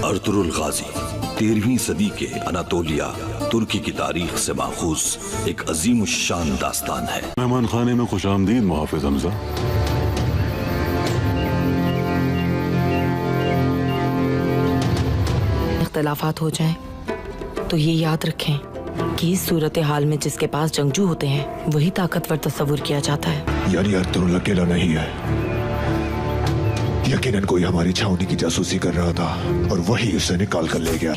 Ertugrul गाजी 13वीं सदी के Anatolia तुर्की की तारीख से माखूज एक अजीम शान दास्तान है। मेहमान खाने में खुशामदीद मुहाफिज हमजा। इख्तलाफात हो जाएं तो ये याद रखें कि इस सूरत हाल में जिसके पास जंगजू होते हैं वही ताकतवर तस्वुर किया जाता है। यानी अर्तुरुल अकेला नहीं है, यकीनन कोई हमारी छावनी की जासूसी कर रहा था और वही उसे निकाल कर ले गया।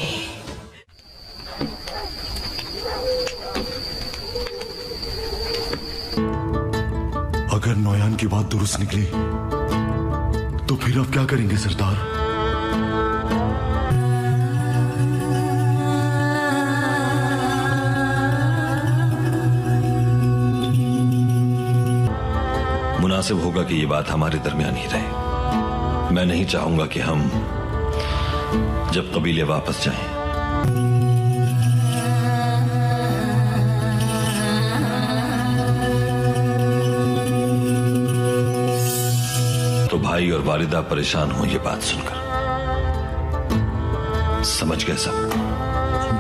अगर नौयान की बात दुरुस्त निकली तो फिर आप क्या करेंगे सरदार? मुनासिब होगा कि ये बात हमारे दरमियान ही रहे। मैं नहीं चाहूंगा कि हम जब कबीले वापस जाएं तो भाई और वालिदा परेशान हो ये बात सुनकर। समझ गए सब?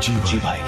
जी भाई।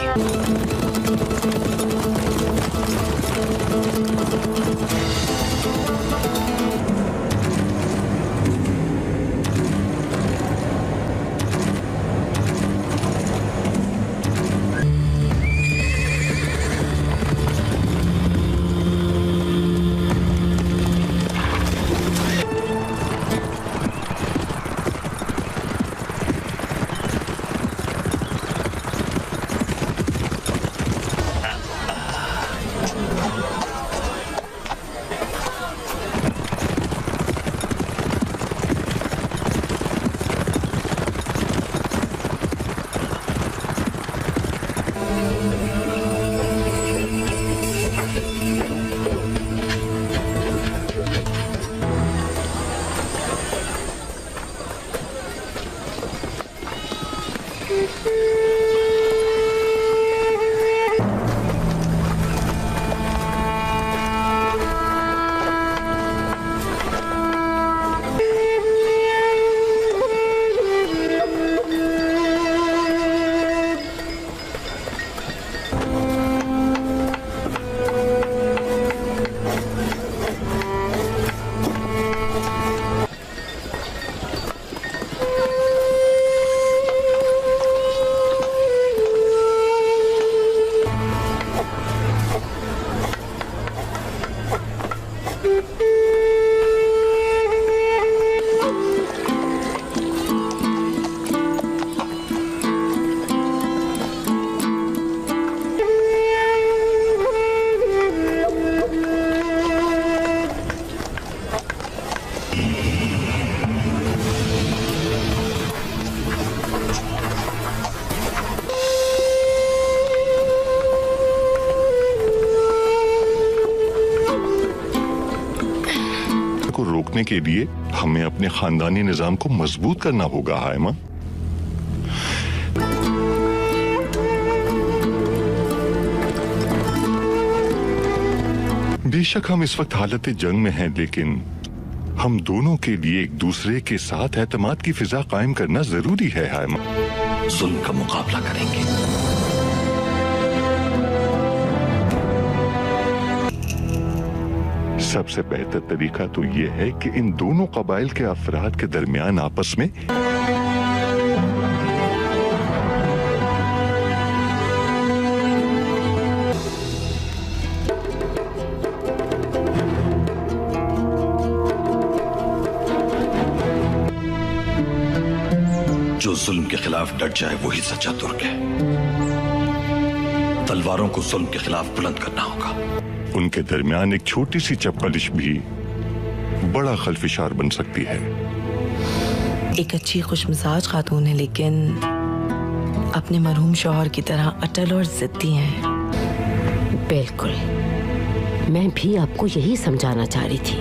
रोकने के लिए हमें अपने खानदानी निजाम को मजबूत करना होगा। हायमा, बेशक हम इस वक्त हालत जंग में हैं, लेकिन हम दोनों के लिए एक दूसरे के साथ एतमाद की फिजा कायम करना जरूरी है। हायमा, जुल्म का मुकाबला करेंगे। सबसे बेहतर तरीका तो यह है कि इन दोनों कबाइल के अफराद के दरमियान आपस में जो जुल्म के खिलाफ डट जाए वही सच्चा तुर्क है। तलवारों को जुल्म के खिलाफ बुलंद करना होगा। उनके दरमियान एक छोटी सी चपलिश भी बड़ा खलफिशार बन सकती है। एक अच्छी खुशमिजाज खातून है, लेकिन अपने मरहूम शौहर की तरह अटल और जिद्दी हैं। बिल्कुल, मैं भी आपको यही समझाना चाह रही थी।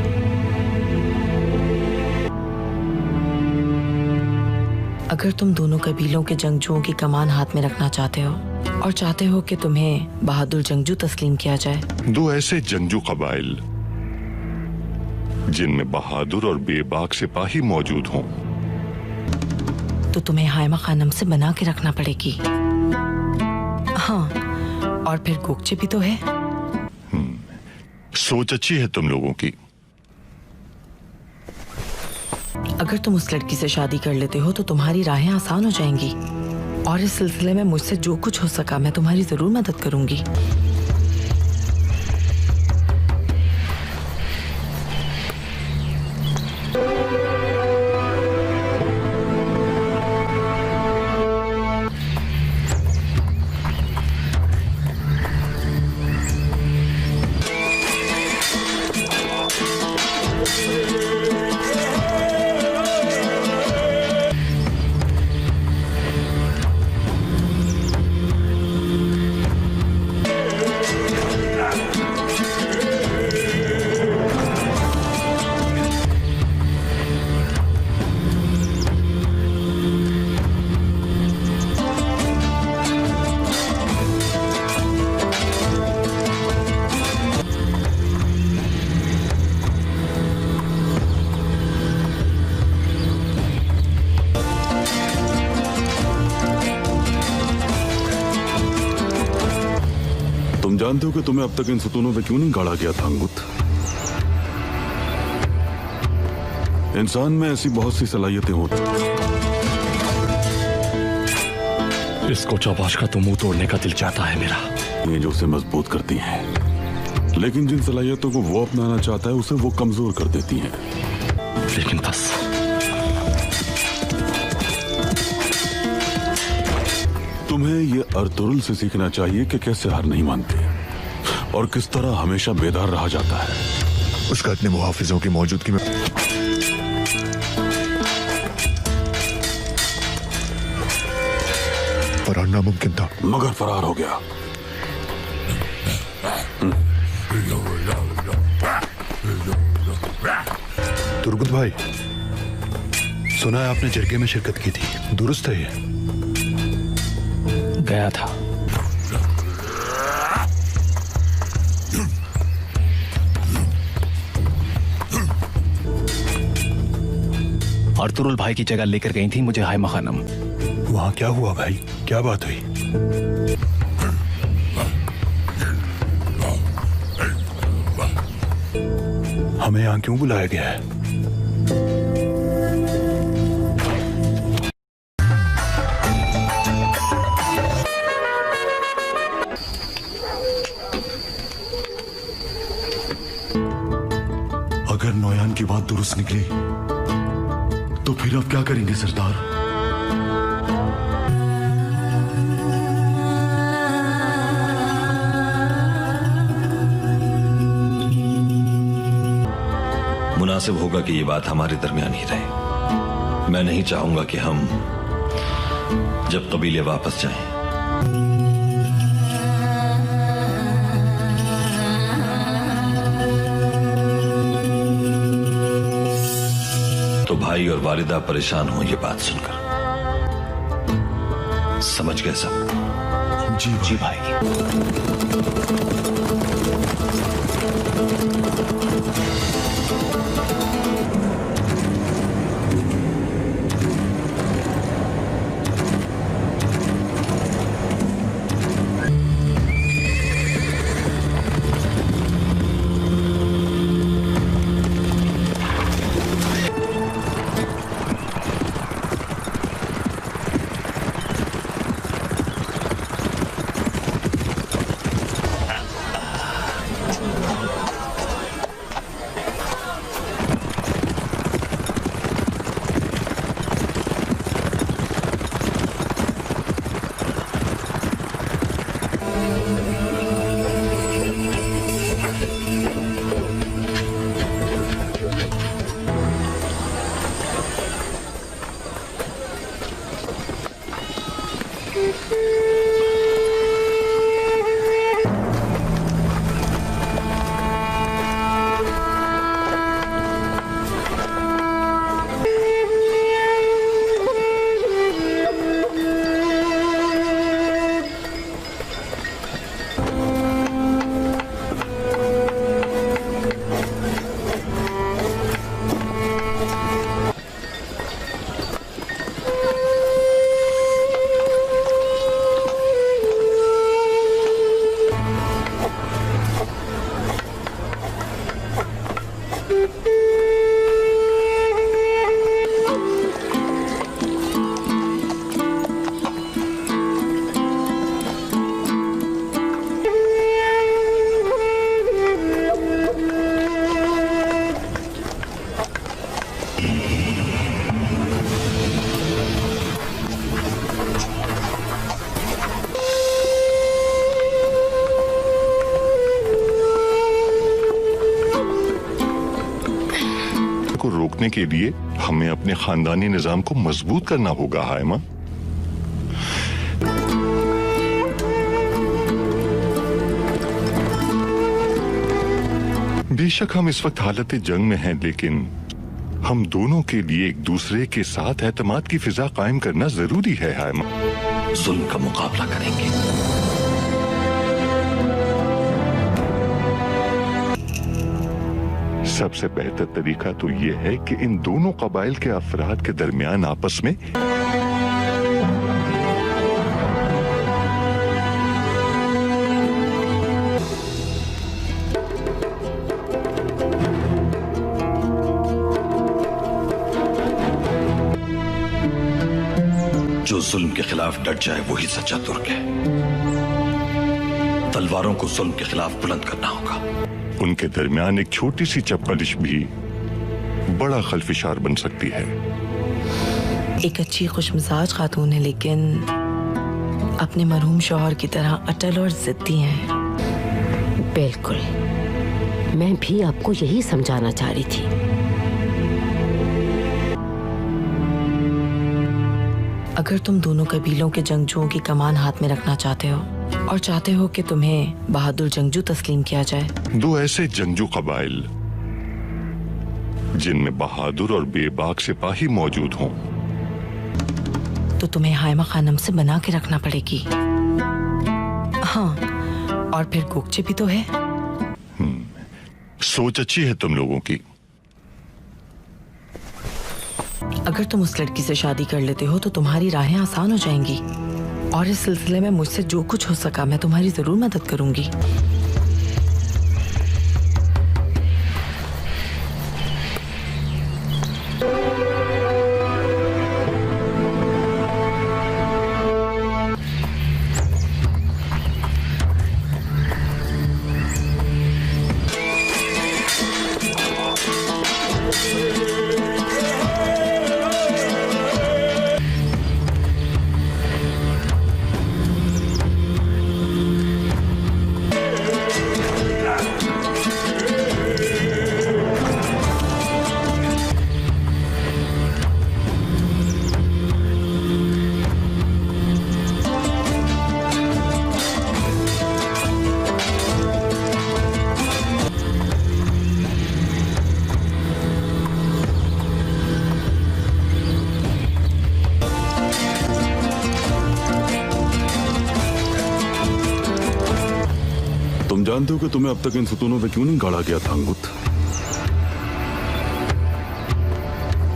अगर तुम दोनों कबीलों के जंगजुओं की कमान हाथ में रखना चाहते हो और चाहते हो कि तुम्हें बहादुर जंगजू तस्लीम किया जाए, दो ऐसे जंगजू कबाइल जिनमें बहादुर और बेबाक सिपाही मौजूद हों, तो तो तुम्हें हायमा खानम से बना के रखना पड़ेगी। हाँ, और फिर गोकचे भी तो है। सोच अच्छी है तुम लोगों की। अगर तुम उस लड़की से शादी कर लेते हो तो तुम्हारी राहें आसान हो जाएंगी, और इस सिलसिले में मुझसे जो कुछ हो सका मैं तुम्हारी जरूर मदद करूंगी। तुम जानते हो कि तुम्हें अब तक इन सतूनों पे क्यों नहीं गाड़ा गया था अंगुत? इंसान में ऐसी बहुत सी सलाहियतें होती। इसको चौपाश का तो मुंह तोड़ने का दिल चाहता है मेरा। ये जो उसे मजबूत करती हैं, लेकिन जिन सलाहियतों को वो अपनाना चाहता है उसे वो कमजोर कर देती हैं। लेकिन बस तुम्हें ये अर्तुरुल से सीखना चाहिए कि कैसे हार नहीं मानते और किस तरह हमेशा बेदार रहा जाता है। उसका इतने मुहाफिजों की मौजूदगी में फरार नामुमकिन था, मगर फरार हो गया। तुर्गुत भाई, सुना है आपने जरगे में शिरकत की थी, दुरुस्त है ये? गया था। अर्तुरुल भाई की जगह लेकर गई थी मुझे हायमा खानम। वहां क्या हुआ भाई, क्या बात हुई? हमें यहां क्यों बुलाया गया है? अगर नौयान की बात दुरुस्त निकली तो फिर अब क्या करेंगे सरदार? मुनासिब होगा कि ये बात हमारे दरमियान ही रहे। मैं नहीं चाहूंगा कि हम जब कबीले वापस जाएं तो भाई और वालिदा परेशान हो ये बात सुनकर। समझ गए सब? जी भाई। करने के लिए हमें अपने खानदानी निजाम को मजबूत करना होगा हायमा। बेशक हम इस वक्त हालत जंग में हैं, लेकिन हम दोनों के लिए एक दूसरे के साथ एतमाद की फिजा कायम करना जरूरी है हायमा। जुल्म का मुकाबला करेंगे। सबसे बेहतर तरीका तो यह है कि इन दोनों कबाइल के अफराद के दरमियान आपस में जो जुल्म के खिलाफ डट जाए वही सच्चा तुर्क है। तलवारों को जुल्म के खिलाफ बुलंद करना होगा। उनके दरमियान एक छोटी सी चप्पलिश भी बड़ा खलफिशार बन सकती है। एक अच्छी खुशमिजाज खातून है, लेकिन अपने मरहूम शौहर की तरह अटल और जिद्दी हैं। बिल्कुल, मैं भी आपको यही समझाना चाह रही थी। अगर तुम दोनों कबीलों के जंगजुओं की कमान हाथ में रखना चाहते हो और चाहते हो कि तुम्हें बहादुर जंगजू तस्लीम किया जाए, दो ऐसे जंगजू कबाइल जिनमें बहादुर और बेबाक सिपाही मौजूद हों, तो तुम्हें हायमा खानम से बना के रखना पड़ेगी। हाँ, और फिर गोकचे भी तो है। सोच अच्छी है तुम लोगों की। अगर तुम उस लड़की से शादी कर लेते हो तो तुम्हारी राहें आसान हो जाएंगी, और इस सिलसिले में मुझसे जो कुछ हो सका मैं तुम्हारी जरूर मदद करूंगी। तुम जानते हो कि तुम्हें अब तक इन सुतूनों पे क्यों नहीं गाड़ा गया था अंगुत?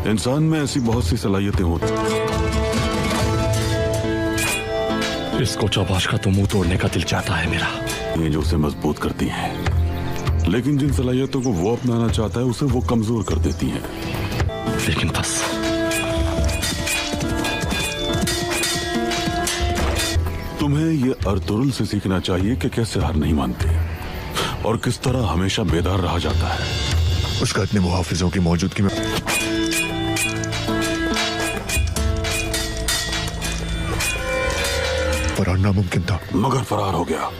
इंसान में ऐसी बहुत सी सलाहियतें होती, इसको चौपाश का तो मुंह तोड़ने का दिल चाहता है मेरा। ये जो उसे मजबूत करती हैं, लेकिन जिन सलाहियतों को वो अपनाना चाहता है उसे वो कमजोर कर देती हैं। लेकिन बस तुम्हें ये अर्तुरुल से सीखना चाहिए कि कैसे हार नहीं मानते और किस तरह हमेशा बेदार रहा जाता है। उसका इतने मुहाफिजों की मौजूदगी में फरार नामुमकिन था, मगर फरार हो गया।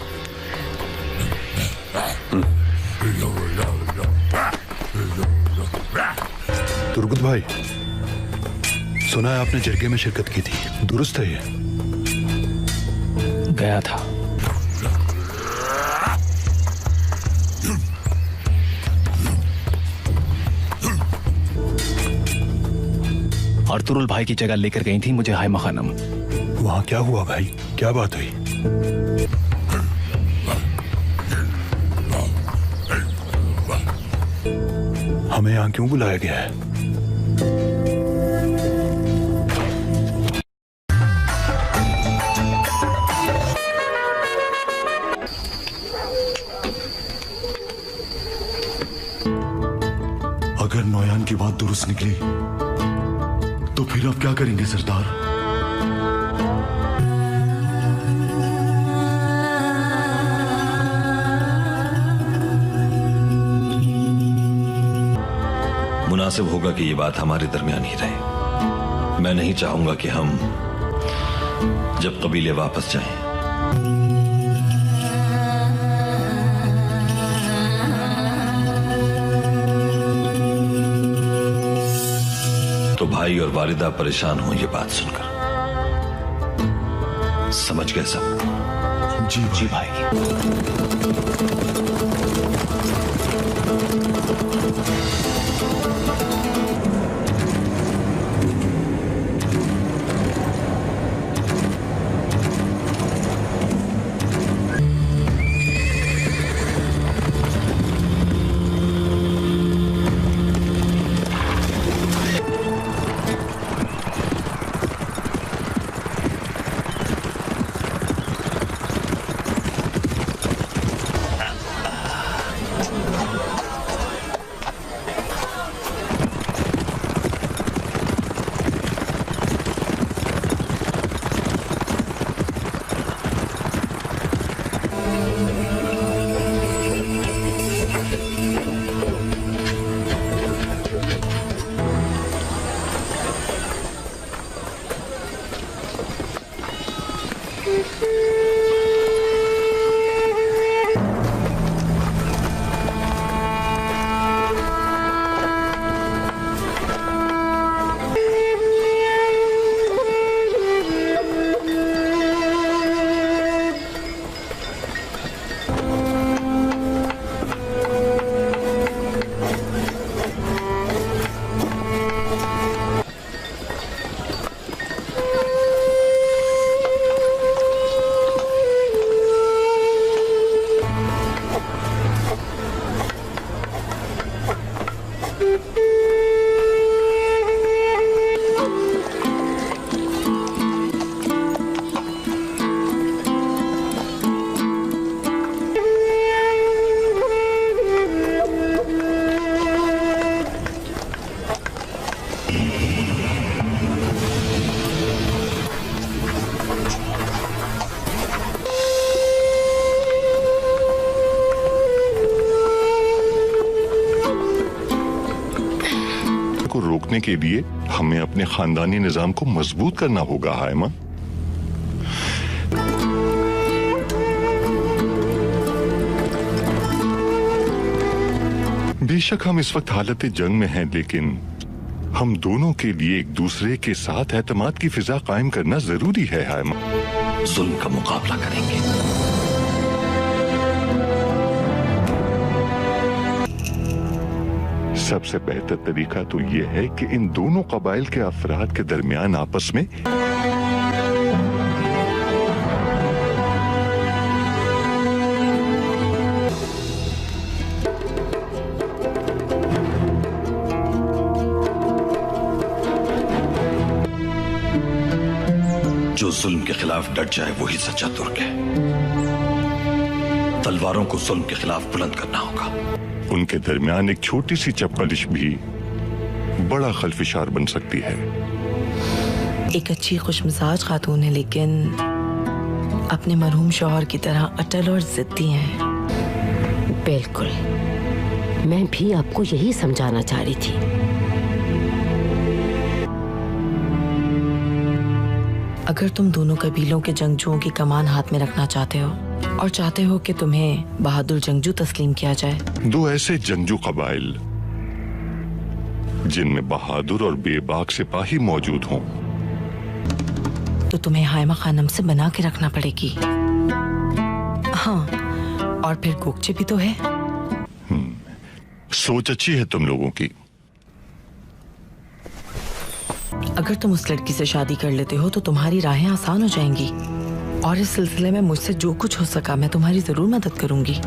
तुर्गुत भाई, सुना है आपने जरगे में शिरकत की थी, दुरुस्त है ये? गया था। अर्तुरुल भाई की जगह लेकर गई थी मुझे हायमा खानम। वहां क्या हुआ भाई, क्या बात हुई? हमें यहां क्यों बुलाया गया है? अगर नौयान की बात दुरुस्त निकली तो फिर आप क्या करेंगे सरदार? मुनासिब होगा कि ये बात हमारे दरमियान ही रहे। मैं नहीं चाहूंगा कि हम जब कबीले वापस जाएं भाई और वालिदा परेशान हो ये बात सुनकर। समझ गए सब? जी भाई। को रोकने के लिए हमें अपने खानदानी निजाम को मजबूत करना होगा हायमा। बेशक हम इस वक्त हालत जंग में हैं, लेकिन हम दोनों के लिए एक दूसरे के साथ एतमाद की फिजा कायम करना जरूरी है हायमा। जुल्म का मुकाबला करेंगे। सबसे बेहतर तरीका तो यह है कि इन दोनों कबाइल के अफराद के दरमियान आपस में जो जुल्म के खिलाफ डट जाए वही सच्चा तुर्क है। तलवारों को जुल्म के खिलाफ बुलंद करना होगा। उनके दरमियान एक छोटी सी चपलिश भी बड़ा खलफिशार बन सकती है। एक अच्छी खुशमिजाज खातून है, लेकिन अपने मरहूम शौहर की तरह अटल और जिद्दी हैं। बिल्कुल, मैं भी आपको यही समझाना चाह रही थी। अगर तुम दोनों कबीलों के जंगजुओं की कमान हाथ में रखना चाहते हो और चाहते हो कि तुम्हें बहादुर जंगजू तस्लीम किया जाए, दो ऐसे जंगजू कबाइल जिनमें बहादुर और बेबाक सिपाही मौजूद हों, तो तुम्हें हायमा खानम से बना के रखना पड़ेगी। हाँ, और फिर गोकचे भी तो है। सोच अच्छी है तुम लोगों की। अगर तुम उस लड़की से शादी कर लेते हो तो तुम्हारी राहें आसान हो जाएंगी, और इस सिलसिले में मुझसे जो कुछ हो सका मैं तुम्हारी जरूर मदद करूंगी।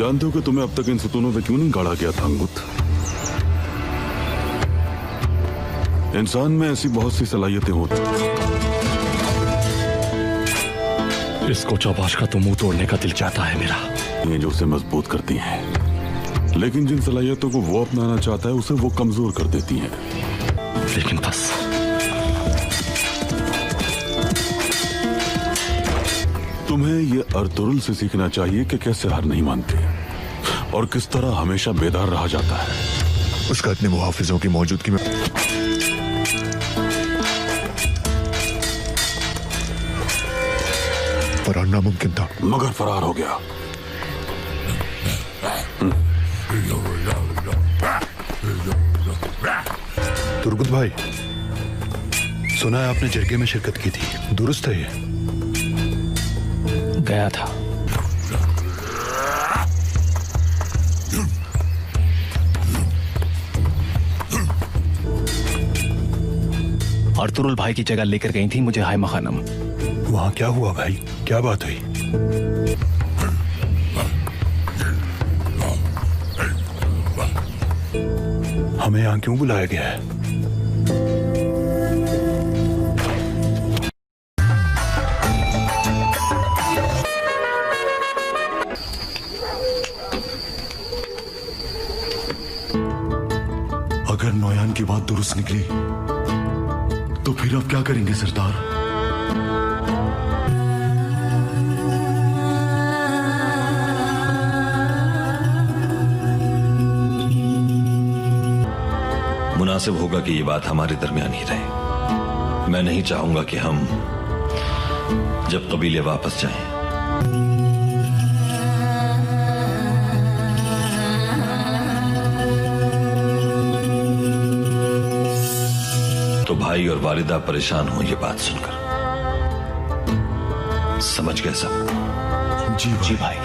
जानते हो कि तुम्हें अब तक इन सतूनों पे क्यों नहीं गाड़ा गया था अंगुत? इंसान में ऐसी बहुत सी सलाहियतें होती इसको चौपाश का तो मुंह तोड़ने का दिल चाहता है मेरा। हैं जो उसे मजबूत करती हैं, लेकिन जिन सलाहियतों को वो अपनाना चाहता है उसे वो कमजोर कर देती हैं। लेकिन बस तुम्हें ये अर्तुरुल से सीखना चाहिए कि कैसे हार नहीं मानते और किस तरह हमेशा बेदार रहा जाता है। उसका इतने मुहाफिजों की मौजूदगी में फरार नामुमकिन था, मगर फरार हो गया। तुर्गुत भाई, सुना है आपने जरगे में शिरकत की थी, दुरुस्त है ये? गया था। अर्तुरुल भाई की जगह लेकर गई थी मुझे हाय खानम। वहां क्या हुआ भाई, क्या बात हुई? हमें यहां क्यों बुलाया गया है? अगर नौयान की बात दुरुस्त निकली तो फिर आप क्या करेंगे सरदार? मुनासिब होगा कि ये बात हमारे दरमियान ही रहे। मैं नहीं चाहूंगा कि हम जब कबीले वापस जाएं तो भाई और वालिदा परेशान हो ये बात सुनकर। समझ गए सब? जी भाई।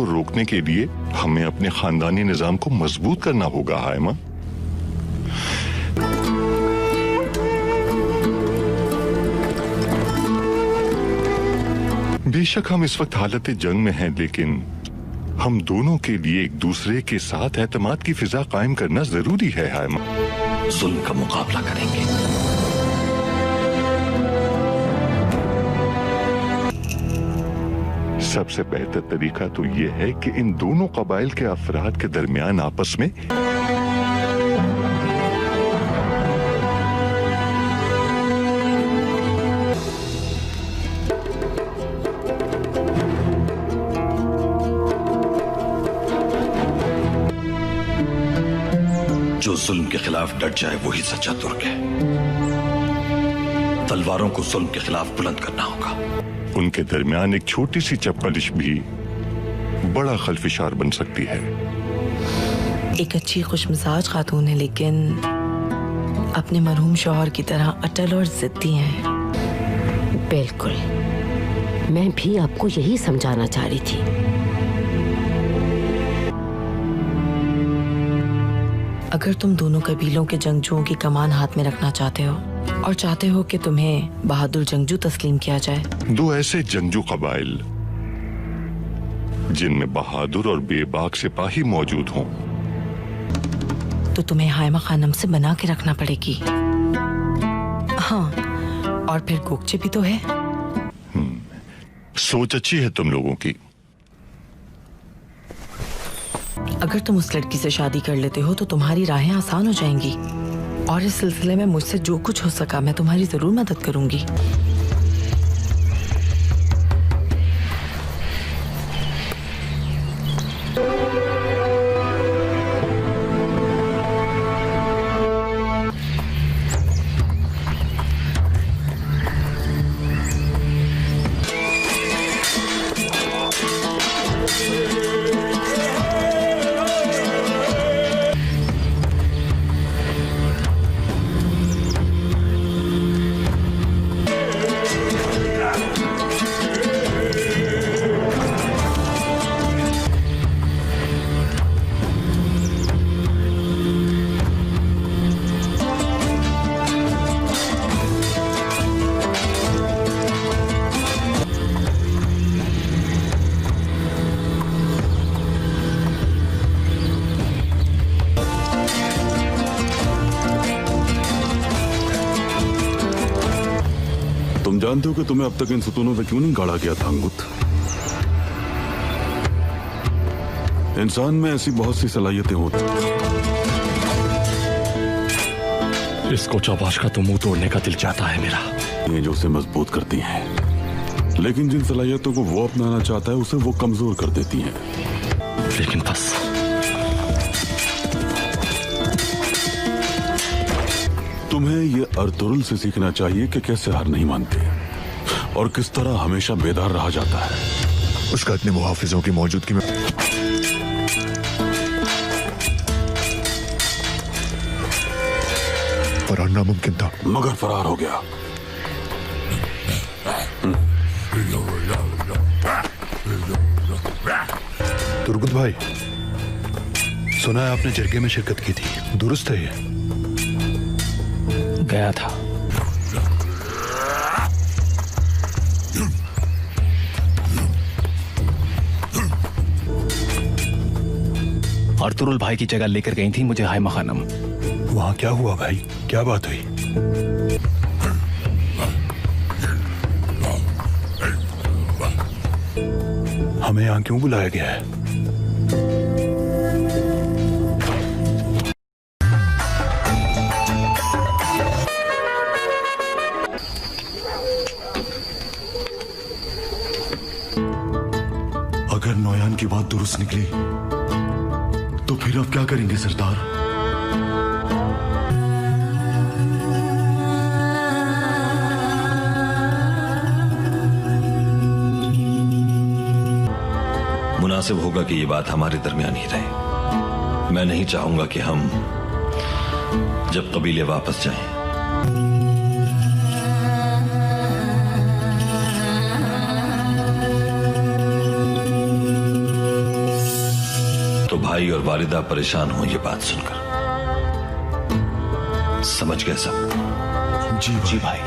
रोकने के लिए हमें अपने खानदानी निजाम को मजबूत करना होगा। हायमा, बेशक हम इस वक्त हालत जंग में हैं, लेकिन हम दोनों के लिए एक दूसरे के साथ एतमाद की फिजा कायम करना जरूरी है। हायमा, जुल्म का मुकाबला करेंगे। सबसे बेहतर तरीका तो यह है कि इन दोनों कबाइल के अफराद के दरमियान आपस में जो जुल्म के खिलाफ डट जाए वही सच्चा तुर्क है। तलवारों को जुल्म के खिलाफ बुलंद करना होगा। उनके दरमियान एक छोटी सी चपलिश भी बड़ा खलफिशार बन सकती है। एक अच्छी खुशमिजाज खातून है, लेकिन अपने मरहूम शौहर की तरह अटल और जिद्दी हैं। बिल्कुल, मैं भी आपको यही समझाना चाह रही थी। अगर तुम दोनों कबीलों के जंगजुओं की कमान हाथ में रखना चाहते हो और चाहते हो कि तुम्हें बहादुर जंगजू तस्लीम किया जाए, दो ऐसे जंगजू कबाइल जिनमें बहादुर और बेबाक सिपाही मौजूद हों, तो तुम्हें हायमा खानम से बना के रखना पड़ेगी। हाँ, और फिर गोकचे भी तो है। सोच अच्छी है तुम लोगों की। अगर तुम उस लड़की से शादी कर लेते हो तो तुम्हारी राहें आसान हो जाएंगी, और इस सिलसिले में मुझसे जो कुछ हो सका मैं तुम्हारी जरूर मदद करूंगी। तुम जानते हो कि तुम्हें अब तक इन सुतूनों पे क्यों नहीं गाड़ा गया था अंगुत? इंसान में ऐसी बहुत सी सलाहियतें होती, इसको चौबाश का तो मुंह तोड़ने का दिल चाहता है मेरा। ये जो उसे मजबूत करती हैं, लेकिन जिन सलाहियतों को वो अपनाना चाहता है उसे वो कमजोर कर देती हैं। लेकिन बस तुम्हें ये अर्तुरुल से सीखना चाहिए कि कैसे हार नहीं मानते और किस तरह हमेशा बेदार रहा जाता है। उसका इतने मुहाफिजों की मौजूदगी में फरार नामुमकिन था, मगर फरार हो गया। तुर्गुत भाई, सुना है आपने जरगे में शिरकत की थी, दुरुस्त है ये? गया था। अर्तुरुल भाई की जगह लेकर गई थी मुझे हायमा खानम। वहां क्या हुआ भाई, क्या बात हुई? हमें यहां क्यों बुलाया गया है? अगर नौयान की बात दुरुस्त निकली तो फिर अब क्या करेंगे सरदार? मुनासिब होगा कि ये बात हमारे दरमियान ही रहे। मैं नहीं चाहूंगा कि हम जब कबीले वापस जाएं तो भाई और वालिदा परेशान हो ये बात सुनकर। समझ गए सब? जी भाई।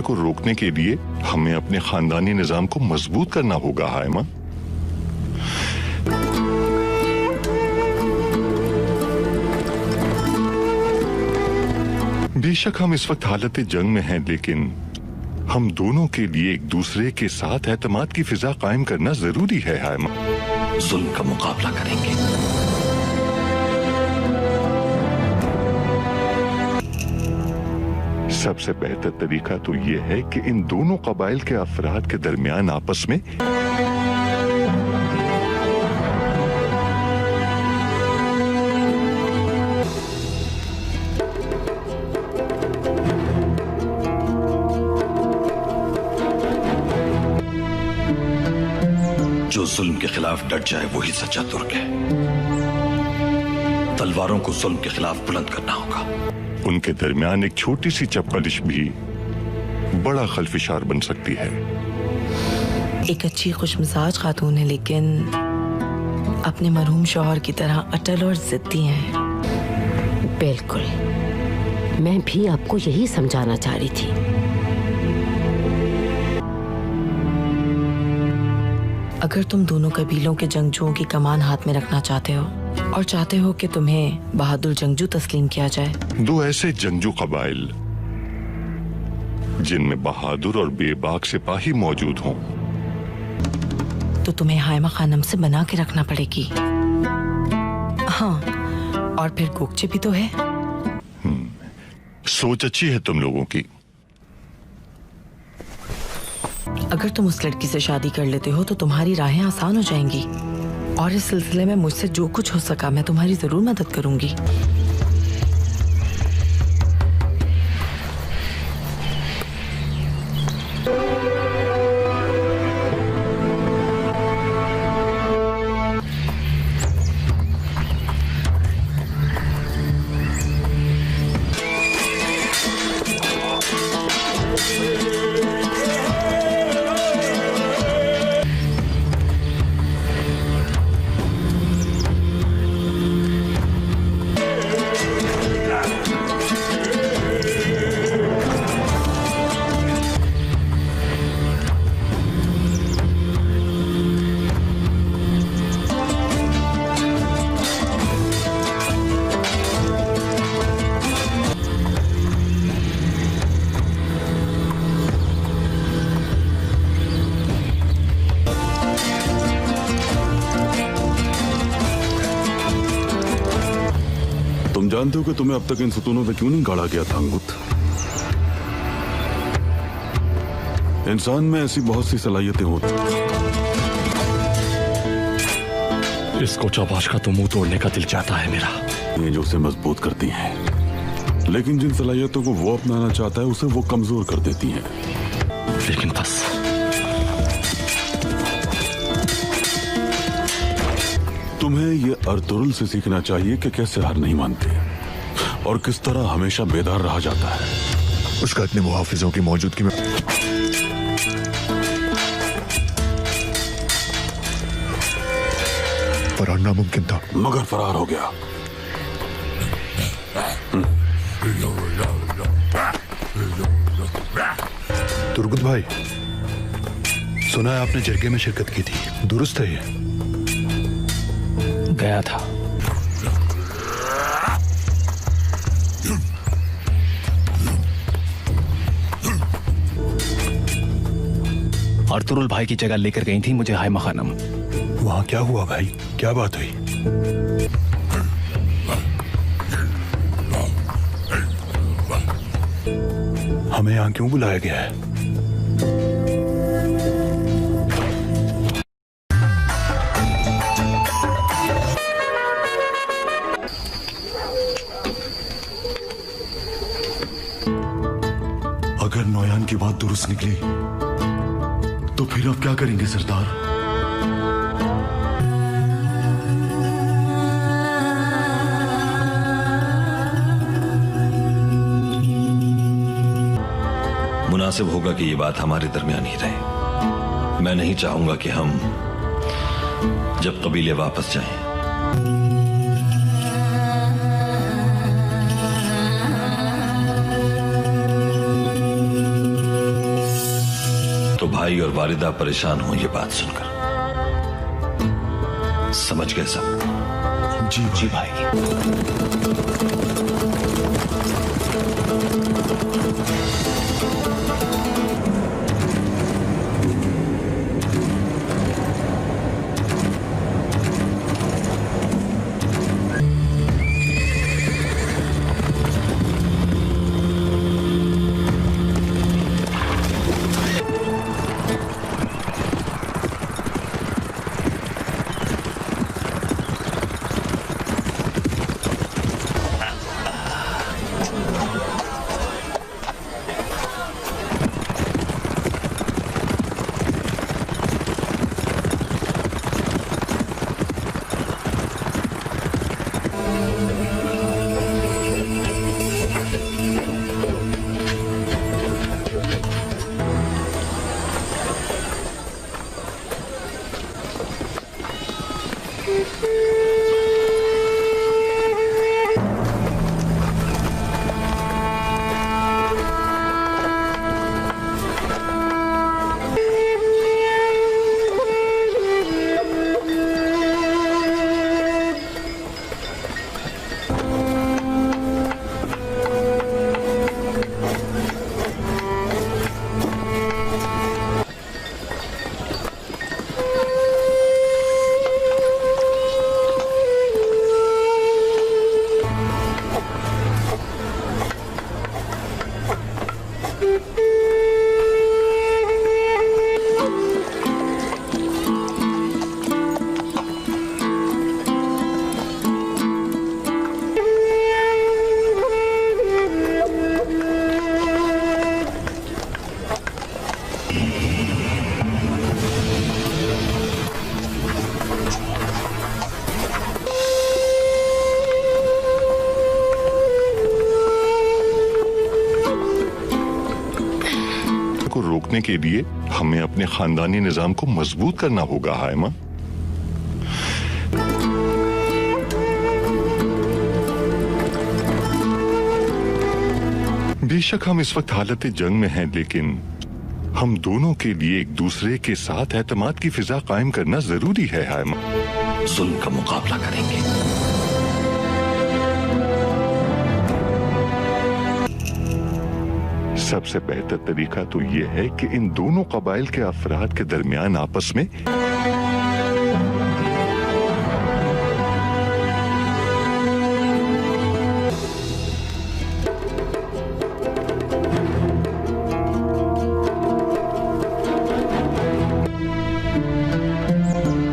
को रोकने के लिए हमें अपने खानदानी निजाम को मजबूत करना होगा हायमा। बेशक हम इस वक्त हालत जंग में हैं, लेकिन हम दोनों के लिए एक दूसरे के साथ एतमाद की फिजा कायम करना जरूरी है हायमा। जुल्म का मुकाबला करेंगे। सबसे बेहतर तरीका तो यह है कि इन दोनों कबाइल के अफराद के दरमियान आपस में जो जुल्म के खिलाफ डट जाए वही सच्चा तुर्क है। तलवारों को जुल्म के खिलाफ बुलंद करना होगा। उनके दरमियान एक छोटी सी चप्पलिश भी बड़ा खलफिशार बन सकती है। एक अच्छी खुशमिजाज खातून है, लेकिन अपने मरहूम शौहर की तरह अटल और जिद्दी हैं। बिल्कुल, मैं भी आपको यही समझाना चाह रही थी। अगर तुम दोनों कबीलों के जंगजुओं की कमान हाथ में रखना चाहते हो और चाहते हो कि तुम्हें बहादुर जंगजू तस्लीम किया जाए, दो ऐसे जंगजू कबाइल जिनमें बहादुर और बेबाक सिपाही मौजूद हों, तो तुम्हें हायमा खानम से बना के रखना पड़ेगी। हाँ, और फिर गोकचे भी तो है। सोच अच्छी है तुम लोगों की। अगर तुम उस लड़की से शादी कर लेते हो तो तुम्हारी राहें आसान हो जाएंगी, और इस सिलसिले में मुझसे जो कुछ हो सका मैं तुम्हारी जरूर मदद करूंगी। तुम जानते हो कि तुम्हें अब तक इन सुतूनों पे क्यों नहीं गाड़ा गया था अंगुत? इंसान में ऐसी बहुत सी सलाहियतें होती, इसको चौपाश का तो मुंह तोड़ने का दिल चाहता है मेरा। ये जो उसे मजबूत करती हैं, लेकिन जिन सलाहियतों को वो अपनाना चाहता है उसे वो कमजोर कर देती हैं। लेकिन बस तुम्हें ये अर्तुरुल से सीखना चाहिए कि कैसे हार नहीं मानते और किस तरह हमेशा बेदार रहा जाता है। उसका इतने मुहाफिजों की मौजूदगी में फरार नामुमकिन था, मगर फरार हो गया। तुर्गुत भाई, सुना है आपने जरगे में शिरकत की थी, दुरुस्त है ये? गया था। अर्तुरुल भाई की जगह लेकर गई थी मुझे हाइमा खानम। वहां क्या हुआ भाई, क्या बात हुई? हमें यहाँ क्यों बुलाया गया है? अगर नौयान की बात दुरुस्त निकली तो फिर आप क्या करेंगे सरदार? मुनासिब होगा कि ये बात हमारे दरमियान ही रहे। मैं नहीं चाहूंगा कि हम जब कबीले वापस जाएं तो भाई और वालिदा परेशान हों ये बात सुनकर। समझ गए सब? जी भाई। को रोकने के लिए हमें अपने खानदानी निजाम को मजबूत करना होगा हाइमा। बेशक हम इस वक्त हालत जंग में हैं, लेकिन हम दोनों के लिए एक दूसरे के साथ एतमाद की फिजा कायम करना जरूरी है हाइमा। जुल्म का मुकाबला करेंगे। सबसे बेहतर तरीका तो यह है कि इन दोनों कबाइल के अफराद के दरमियान आपस में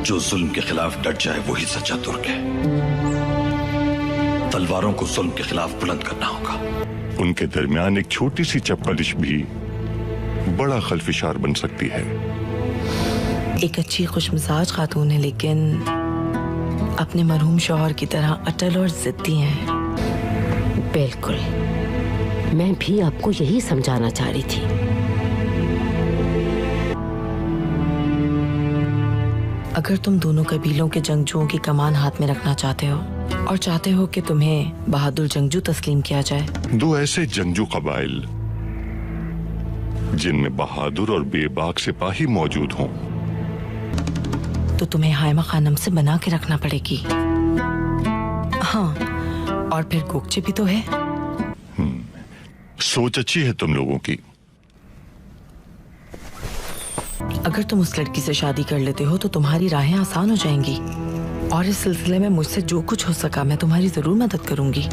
जो जुल्म के खिलाफ डट जाए वही सच्चा तुर्क है। तलवारों को जुल्म के खिलाफ बुलंद करना होगा। उनके दरमियान एक छोटी सी चप्पलिश भी बड़ा खलफिशार बन सकती है। एक अच्छी खुशमिजाज खातून है, लेकिन अपने मरहूम शौहर की तरह अटल और जिद्दी हैं। बिल्कुल, मैं भी आपको यही समझाना चाह रही थी। अगर तुम दोनों कबीलों के जंगजुओं की कमान हाथ में रखना चाहते हो और चाहते हो कि तुम्हें बहादुर जंगजू तस्लीम किया जाए, दो ऐसे जंगजू कबाइल जिनमें बहादुर और बेबाक सिपाही मौजूद हों, तो तुम्हें हाइमा खानम से बना के रखना पड़ेगी। हाँ, और फिर गोकचे भी तो है। सोच अच्छी है तुम लोगों की। अगर तुम उस लड़की से शादी कर लेते हो तो तुम्हारी राहें आसान हो जाएंगी, और इस सिलसिले में मुझसे जो कुछ हो सका मैं तुम्हारी जरूर मदद करूंगी।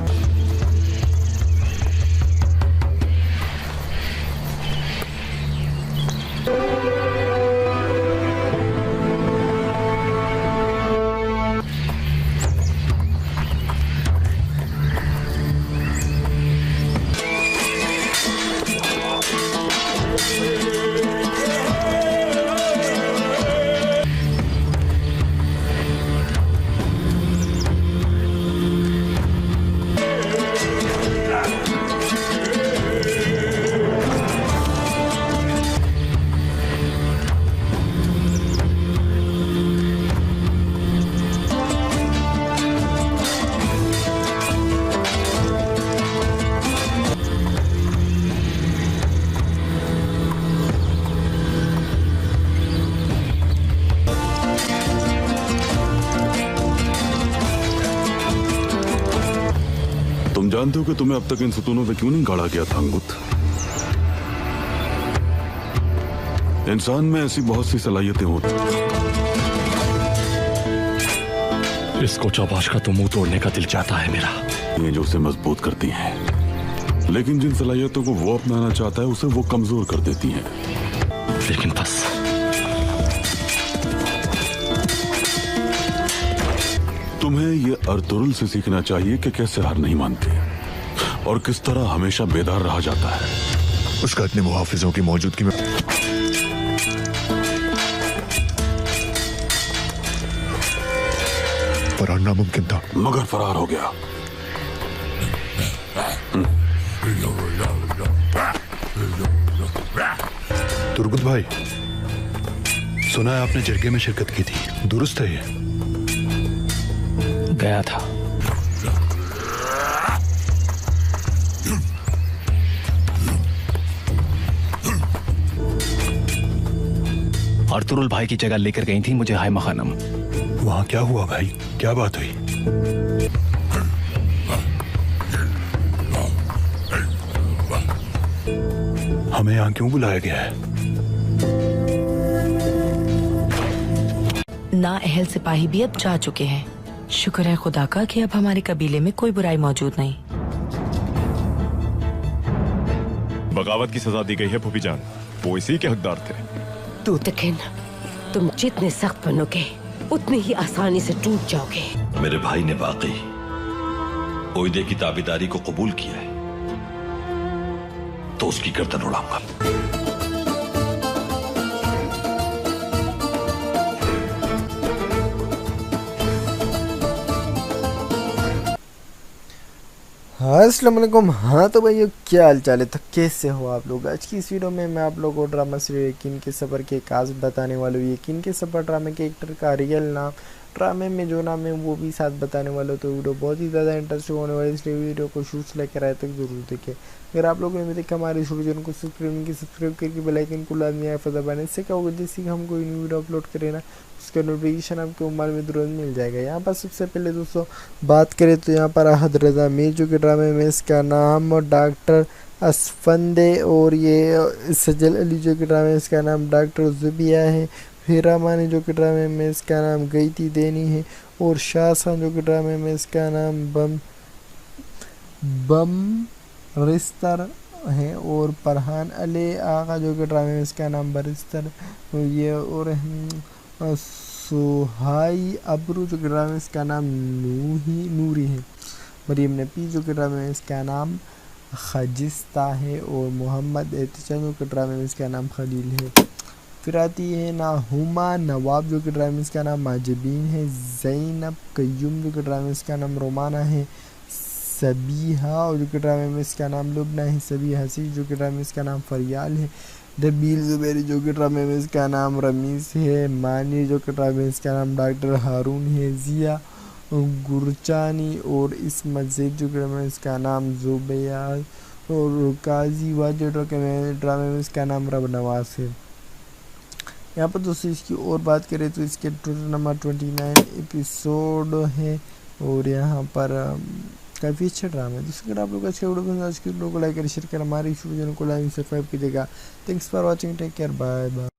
तुम जानते हो कि तुम्हें अब तक इन सतूनों पे क्यों नहीं गाड़ा गया था अंगुत? इंसान में ऐसी बहुत सी सलाहियतें होती। इसको चौपाश का तो मुंह तोड़ने का दिल चाहता है मेरा। ये जो उसे मजबूत करती हैं, लेकिन जिन सलाहियतों को वो अपनाना चाहता है उसे वो कमजोर कर देती हैं। लेकिन बस तुम्हें ये अर्तुरुल से सीखना चाहिए कि कैसे हार नहीं मानते और किस तरह हमेशा बेदार रहा जाता है। उसका इतने मुहाफिजों की मौजूदगी में फरार नामुमकिन था, मगर फरार हो गया। तुर्गुत भाई, सुना है आपने जरगे में शिरकत की थी, दुरुस्त है ये? गया था। अर्तुरुल भाई की जगह लेकर गई थी मुझे हाय मखानम। वहां क्या हुआ भाई, क्या बात हुई? हमें यहाँ क्यों बुलाया गया है? नाअहल सिपाही भी अब जा चुके हैं। शुक्र है खुदा का कि अब हमारे कबीले में कोई बुराई मौजूद नहीं। बगावत की सजा दी गई है फूफी जान, वो इसी के हकदार थे। तू तकिन, तुम जितने सख्त बनोगे उतनी ही आसानी से टूट जाओगे। मेरे भाई ने वाकई ओयदे की ताबेदारी को कबूल किया है तो उसकी गर्दन उड़ाऊंगा। हाँ अस्सलाम वालेकुम। हाँ तो भाई क्या हाल चाल है, तो कैसे हो आप लोग? आज की इस वीडियो में मैं आप लोगों को ड्रामा सीरियल यकीन के सफ़र के काज बताने वाला हूँ। यकीन के सफ़र ड्रामे के एक्टर का रियल नाम, ड्रामे में जो नाम है वो भी साथ बताने वाला हूँ। तो वीडियो बहुत ही ज़्यादा इंटरेस्टिंग होने वाली है, इसलिए वीडियो को शुरू से लेकर आए तक जरूर देखें। अगर आप लोगों ने देखा हमारे चैनल को सब्सक्राइब करके बेल आइकन को लाजमी आइकन दबाने से क्या होगा, जैसे कि हम कोई न्यू वीडियो अपलोड करें ना उसका नोटिफिकेशन आपके मोबाइल में तुरंत मिल जाएगा। यहाँ पर सबसे पहले दोस्तों बात करें तो यहाँ पर अहद रज़ा मीर जो कि ड्रामे में इसका नाम डॉक्टर असफंदे, और ये सजल अली जो कि ड्रामे में इसका नाम डॉक्टर जुबिया है। हीरा मानी जो कि ड्रामे में इसका नाम गईती देनी है, और शाह जो कि ड्रामे में इसका नाम बम रिस्तर है, और फरहान अली आगा जो कि ड्रामे में इसका नाम बरिस्तर ये, और सुहाई अबरू जो कि ड्रामे में इसका नाम नूरी है। मरीम नबी जो कि ड्रामे में इसका नाम खजिस्ता है, और मोहम्मद एहतशाम जो कि ड्रामे में इसका नाम खलील है। फिर आती है नाहुमा नवाब जो कि ड्रामे में इसका नाम माजिबीन है। ज़ैनब कय्यूम जो कि ड्रामे में इसका नाम रोमाना है। सबीहा और जो कि ड्रामे में इसका नाम लुबना है। सभी हसी जो कि ड्रामे में इसका नाम फरियाल है। रबील ज़ुबैरी जो कि ड्रामे में इसका नाम रमीस है। मानी जो कि ड्रामे में इसका नाम डॉक्टर हारून है। जिया गुरचानी और इस मस्जिद जो कि ड्रामे में इसका नाम जुबैया, और काजी वाजिद जो कि ड्रामे में इसका नाम रब नवाज है। यहाँ पर दोस्तों इसकी और बात करें तो इसके टोटल नंबर 29 एपिसोड है। और यहाँ पर काफ़ी अच्छा ड्रामा है। जिसके अगर आप लोग अच्छे वीडियो पसंद आज की वीडियो को लाइक करें, शेयर करें, हमारी वीडियो को लाइक सब्सक्राइब कीजिएगा। Thanks for watching, take care, bye bye.